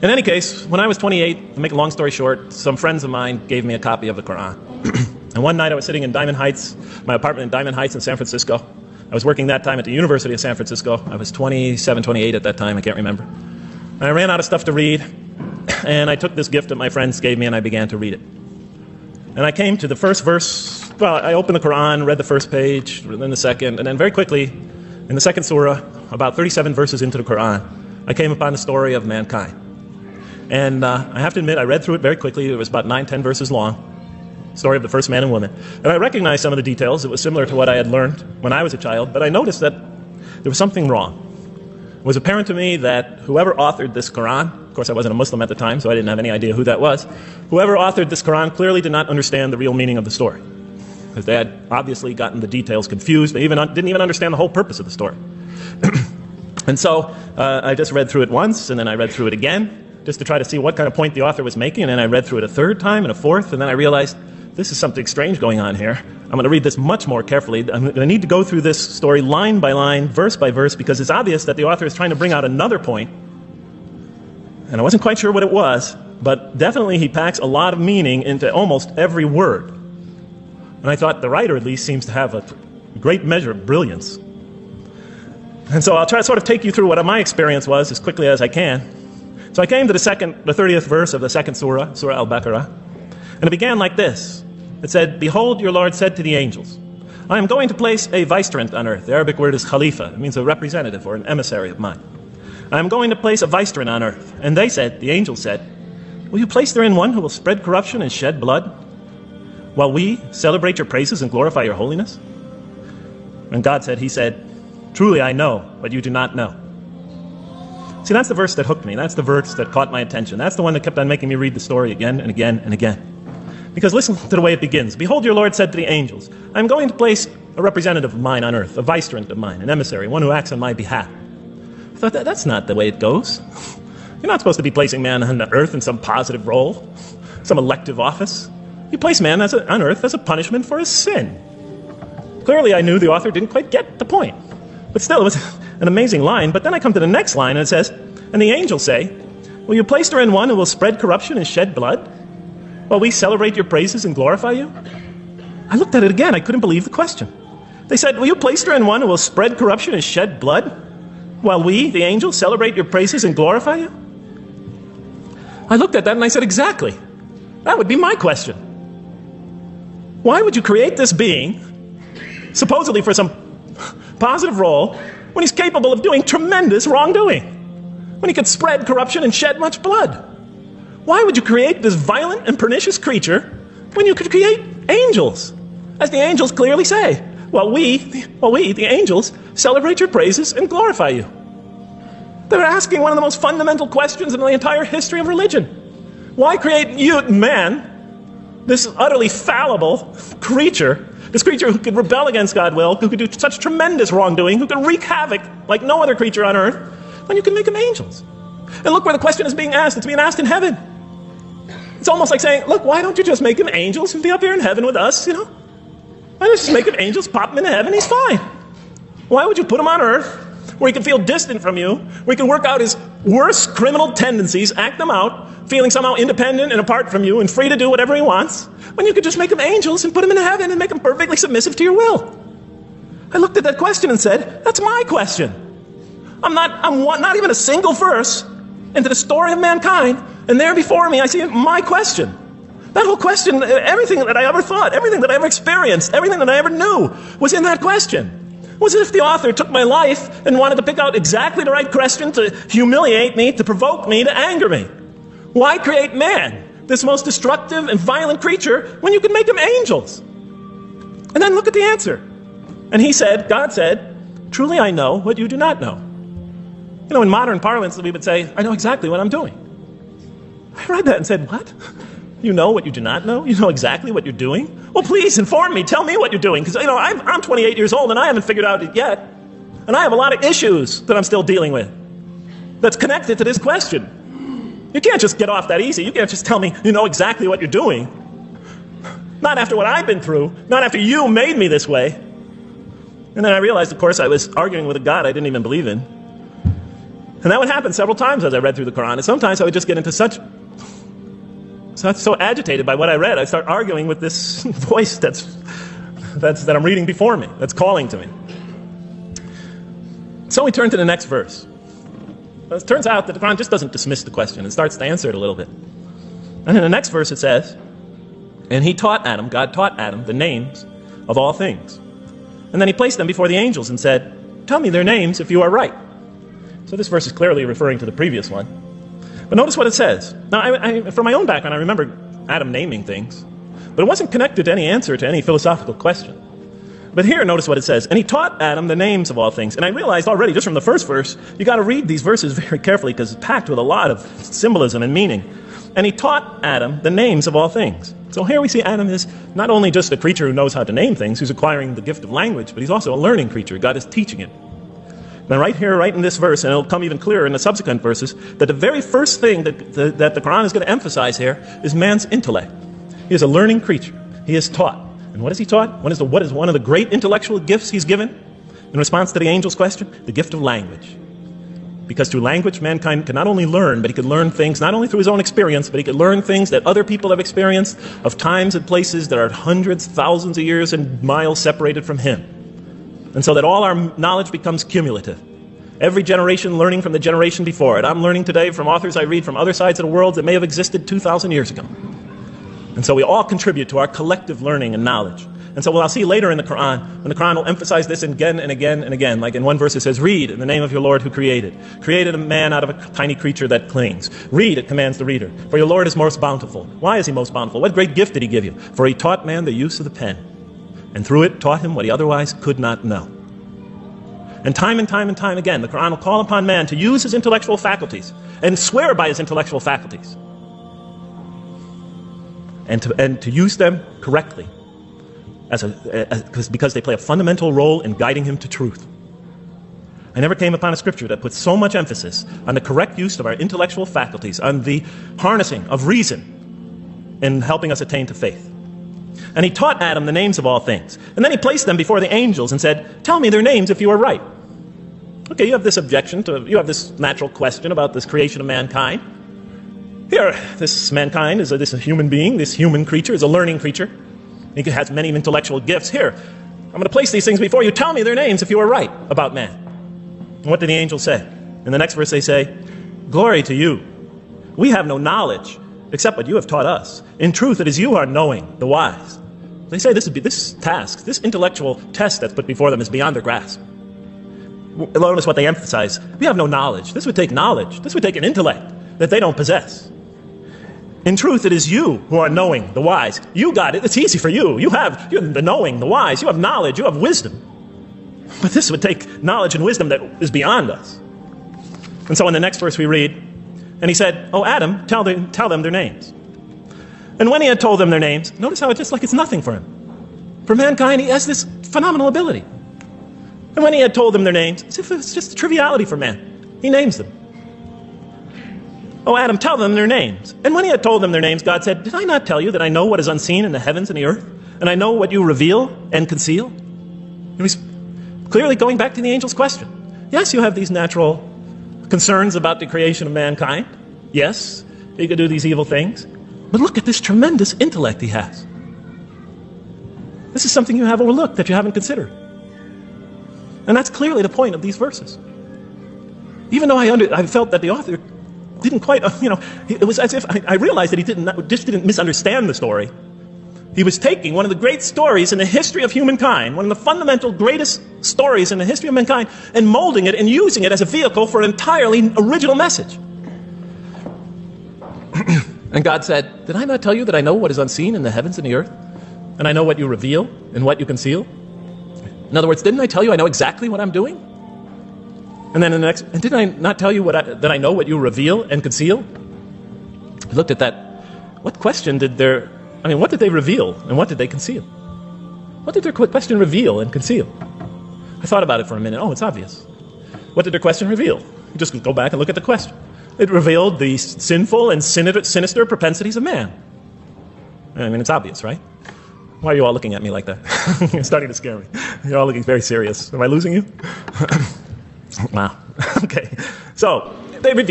In any case, when I was 28, to make a long story short, some friends of mine gave me a copy of the Quran. And one night I was sitting in Diamond Heights, my apartment in Diamond Heights in San Francisco. I was working that time at the University of San Francisco. I was 27, 28 at that time, I can't remember. And I ran out of stuff to read, and I took this gift that my friends gave me and I began to read it. And I came to the first verse. Well, I opened the Quran, read the first page, then the second, and then very quickly, in the second surah, about 37 verses into the Quran, I came upon the story of mankind. And I have to admit, I read through it very quickly. It was about 9-10 verses long. Story of the first man and woman. And I recognized some of the details. It was similar to what I had learned when I was a child, but I noticed that there was something wrong. It was apparent to me that whoever authored this Quran, of course I wasn't a Muslim at the time, so I didn't have any idea who that was, whoever authored this Quran clearly did not understand the real meaning of the story. Because they had obviously gotten the details confused. They didn't even understand the whole purpose of the story. And so I just read through it once, and then I read through it again, just to try to see what kind of point the author was making, and then I read through it a third time and a fourth, and then I realized this is something strange going on here. I'm going to read this much more carefully. I'm going to need to go through this story line by line, verse by verse, because it's obvious that the author is trying to bring out another point, and I wasn't quite sure what it was, but definitely he packs a lot of meaning into almost every word. And I thought the writer at least seems to have a great measure of brilliance. And so I'll try to sort of take you through what my experience was as quickly as I can. So I came to the 30th verse of the second surah, Surah Al-Baqarah, and it began like this. It said, "Behold, your Lord said to the angels, I am going to place a vicegerent on earth." The Arabic word is khalifa. It means a representative or an emissary of mine. "I am going to place a vicegerent on earth." And they said, the angels said, "Will you place therein one who will spread corruption and shed blood, while we celebrate your praises and glorify your holiness?" And God said, he said, "Truly I know what you do not know." See, that's the verse that hooked me. That's the verse that caught my attention. That's the one that kept on making me read the story again and again and again. Because listen to the way it begins. "Behold, your Lord said to the angels, I am going to place a representative of mine on earth, a vicegerent of mine, an emissary, one who acts on my behalf." I thought, that's not the way it goes. You're not supposed to be placing man on the earth in some positive role, some elective office. You place man on earth as a punishment for his sin. Clearly, I knew the author didn't quite get the point. But still, it was an amazing line. But then I come to the next line, and it says, "And the angels say, will you place therein one who will spread corruption and shed blood, while we celebrate your praises and glorify you?" I looked at it again. I couldn't believe the question. They said, "Will you place therein one who will spread corruption and shed blood, while we, the angels, celebrate your praises and glorify you?" I looked at that and I said, exactly. That would be my question. Why would you create this being, supposedly for some positive role, when he's capable of doing tremendous wrongdoing? When he could spread corruption and shed much blood? Why would you create this violent and pernicious creature when you could create angels? As the angels clearly say, while we, the angels, celebrate your praises and glorify you. They were asking one of the most fundamental questions in the entire history of religion. Why create you, man, this utterly fallible creature, this creature who could rebel against God's will, who could do such tremendous wrongdoing, who could wreak havoc like no other creature on earth, when you can make them angels? And look where the question is being asked. It's being asked in heaven. It's almost like saying, look, why don't you just make them angels and be up here in heaven with us, you know? Why don't you just make them angels, pop them into heaven, he's fine. Why would you put him on earth, where he can feel distant from you, where he can work out his worst criminal tendencies, act them out, feeling somehow independent and apart from you and free to do whatever he wants, when you could just make them angels and put them into heaven and make them perfectly submissive to your will? I looked at that question and said, that's my question. I'm not even a single verse into the story of mankind, and there before me I see my question. That whole question, everything that I ever thought, everything that I ever experienced, everything that I ever knew was in that question. It was as if the author took my life and wanted to pick out exactly the right question to humiliate me, to provoke me, to anger me. Why create man, this most destructive and violent creature, when you could make him angels? And then look at the answer. And he said, God said, "Truly I know what you do not know." You know, in modern parlance, we would say, I know exactly what I'm doing. I read that and said, what? You know what you do not know? You know exactly what you're doing? Well, please inform me. Tell me what you're doing. Because, you know, I'm 28 years old and I haven't figured out it yet. And I have a lot of issues that I'm still dealing with that's connected to this question. You can't just get off that easy. You can't just tell me you know exactly what you're doing. Not after what I've been through. Not after you made me this way. And then I realized, of course, I was arguing with a God I didn't even believe in. And that would happen several times as I read through the Quran. And sometimes I would just get into so agitated by what I read, I start arguing with this voice that I'm reading before me, that's calling to me. So we turn to the next verse. It turns out that the Quran just doesn't dismiss the question. It starts to answer it a little bit. And in the next verse it says, and he taught Adam, God taught Adam, the names of all things. And then he placed them before the angels and said, tell me their names if you are right. So this verse is clearly referring to the previous one. But notice what it says. Now, from my own background, I remember Adam naming things, but it wasn't connected to any answer to any philosophical question. But here, notice what it says. And he taught Adam the names of all things. And I realized already, just from the first verse, you got to read these verses very carefully because it's packed with a lot of symbolism and meaning. And he taught Adam the names of all things. So here we see Adam is not only just a creature who knows how to name things, who's acquiring the gift of language, but he's also a learning creature. God is teaching him. Now right here, right in this verse, and it'll come even clearer in the subsequent verses, that the very first thing that the Quran is going to emphasize here is man's intellect. He is a learning creature. He is taught. And what is he taught? What is one of the great intellectual gifts he's given? In response to the angel's question, the gift of language. Because through language, mankind can not only learn, but he could learn things not only through his own experience, but he could learn things that other people have experienced of times and places that are hundreds, thousands of years and miles separated from him. And so that all our knowledge becomes cumulative. Every generation learning from the generation before it. I'm learning today from authors I read from other sides of the world that may have existed 2,000 years ago. And so we all contribute to our collective learning and knowledge. And so what I'll see later in the Quran, when the Quran will emphasize this again and again and again. Like in one verse it says, read in the name of your Lord who created a man out of a tiny creature that clings. Read, it commands the reader. For your Lord is most bountiful. Why is he most bountiful? What great gift did he give you? For he taught man the use of the pen. And through it taught him what he otherwise could not know. And time again, the Quran will call upon man to use his intellectual faculties and swear by his intellectual faculties. And to use them correctly. Because they play a fundamental role in guiding him to truth. I never came upon a scripture that puts so much emphasis on the correct use of our intellectual faculties, on the harnessing of reason in helping us attain to faith. And he taught Adam the names of all things. And then he placed them before the angels and said, tell me their names if you are right. Okay, you have this objection you have this natural question about this creation of mankind. Here, this mankind is a human being, this human creature is a learning creature. He has many intellectual gifts. Here, I'm going to place these things before you. Tell me their names if you are right about man. And what did the angels say? In the next verse they say, glory to you. We have no knowledge except what you have taught us. In truth, it is you who are knowing, the wise. They say this task, this intellectual test that's put before them is beyond their grasp. Notice what they emphasize. We have no knowledge. This would take knowledge. This would take an intellect that they don't possess. In truth, it is you who are knowing, the wise. You got it. It's easy for you. You have the knowing, the wise. You have knowledge. You have wisdom. But this would take knowledge and wisdom that is beyond us. And so in the next verse we read, and he said, oh, Adam, tell them their names. And when he had told them their names, notice how it's just like it's nothing for him. For mankind, he has this phenomenal ability. And when he had told them their names, as if it's just a triviality for man, he names them. Oh, Adam, tell them their names. And when he had told them their names, God said, did I not tell you that I know what is unseen in the heavens and the earth? And I know what you reveal and conceal? And he's clearly going back to the angel's question. Yes, you have these natural concerns about the creation of mankind. Yes, he could do these evil things. But look at this tremendous intellect he has. This is something you have overlooked, that you haven't considered. And that's clearly the point of these verses. Even though I felt that the author didn't quite, it was as if I realized that he didn't misunderstand the story. He was taking one of the great stories in the history of humankind, one of the fundamental greatest stories in the history of mankind, and molding it and using it as a vehicle for an entirely original message. And God said, did I not tell you that I know what is unseen in the heavens and the earth? And I know what you reveal and what you conceal? In other words, didn't I tell you I know exactly what I'm doing? And then in the next, and didn't I not tell you that I know what you reveal and conceal? I looked at that. What question what did they reveal and what did they conceal? What did their question reveal and conceal? I thought about it for a minute. Oh, it's obvious. What did their question reveal? You just go back and look at the question. It revealed the sinful and sinister propensities of man. I mean, it's obvious, right? Why are you all looking at me like that? You're starting to scare me. You're all looking very serious. Am I losing you? Wow. Okay. So they